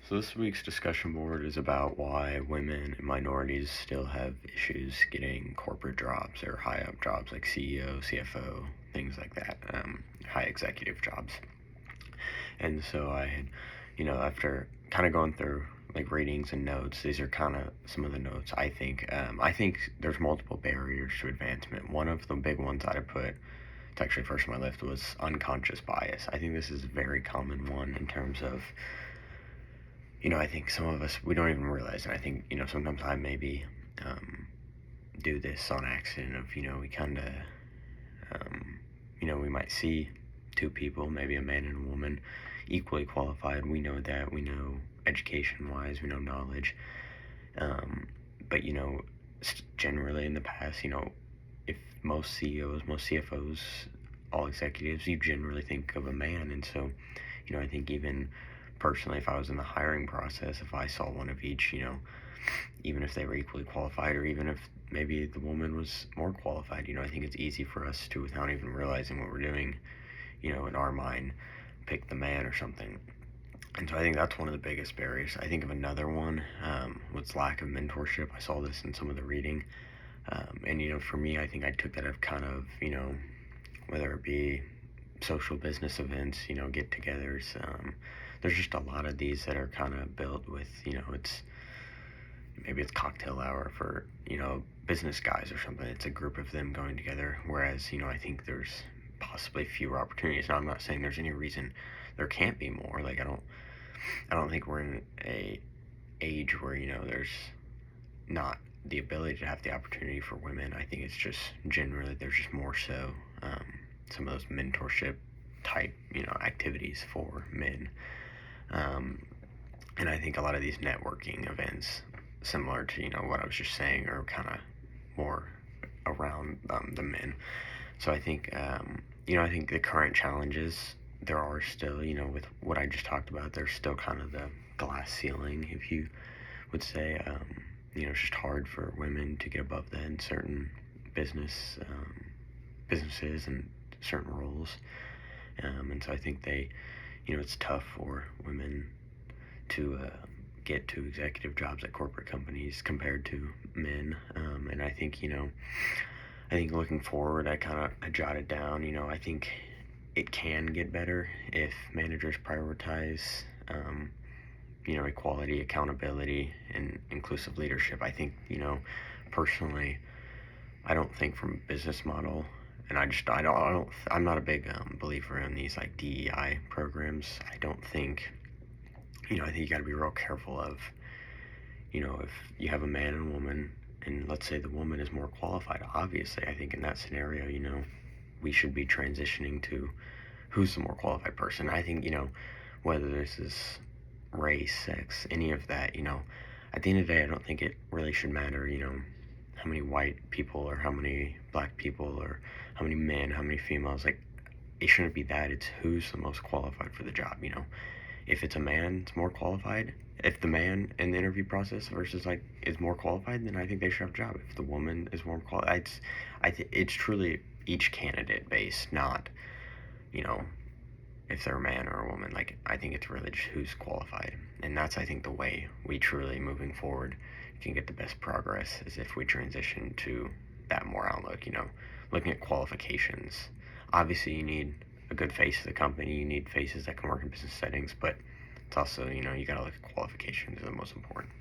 So this week's discussion board is about why women and minorities still have issues getting corporate jobs or high up jobs like CEO, CFO, things like that, high executive jobs. And so I had, after kind of going through like ratings and notes, these are kind of some of the notes I think. I think there's multiple barriers to advancement. One of the big ones that I put, it's actually first on my list, was unconscious bias. I think this is a very common one in terms of, I think some of us, we don't even realize it. I think, sometimes I maybe do this on accident of, we kind of, we might see two people, maybe a man and a woman, equally qualified. We know that, we know education-wise, we know knowledge. But, generally in the past, if most CEOs, most CFOs, all executives, you generally think of a man. And so, I think even personally, if I was in the hiring process, if I saw one of each, even if they were equally qualified, or even if maybe the woman was more qualified, I think it's easy for us to, without even realizing what we're doing, in our mind, pick the man or something. And so I think that's one of the biggest barriers. I think of another one, was lack of mentorship. I saw this in some of the reading. And, for me, I think I took that of kind of, whether it be social business events, get-togethers. There's just a lot of these that are kind of built with, maybe it's cocktail hour for, business guys or something. It's a group of them going together. Whereas, I think there's possibly fewer opportunities. Now, I'm not saying there's any reason there can't be more. Like, I don't think we're in a age where, there's not the ability to have the opportunity for women. I think it's just generally there's just more so some of those mentorship type, activities for men. And I think a lot of these networking events, similar to, what I was just saying, are kind of more around the men. So I think, I think the current challenges, there are still, with what I just talked about, there's still kind of the glass ceiling, if you would say. It's just hard for women to get above that in certain businesses and certain roles. And so I think it's tough for women to get to executive jobs at corporate companies compared to men. And I think, looking forward, I jotted down, I think it can get better if managers prioritize, equality, accountability, and inclusive leadership. I think, personally, I don't think from a business model, and I'm not a big believer in these like DEI programs. I don't think, I think you got to be real careful of, if you have a man and a woman, and let's say the woman is more qualified, obviously, I think in that scenario, we should be transitioning to who's the more qualified person. I think, whether this is race, sex, any of that, at the end of the day, I don't think it really should matter, how many white people or how many black people or how many men, how many females. Like, it shouldn't be that. It's who's the most qualified for the job. If it's a man, it's more qualified. If the man in the interview process versus like is more qualified, then I think they should have a job. If the woman is more qualified, it's truly each candidate based, not, if they're a man or a woman. Like, I think it's really just who's qualified. And that's, I think, the way we truly, moving forward, can get the best progress, is if we transition to that more outlook, looking at qualifications. Obviously, you need a good face of the company. You need faces that can work in business settings, but it's also, you got to look at qualifications are the most important.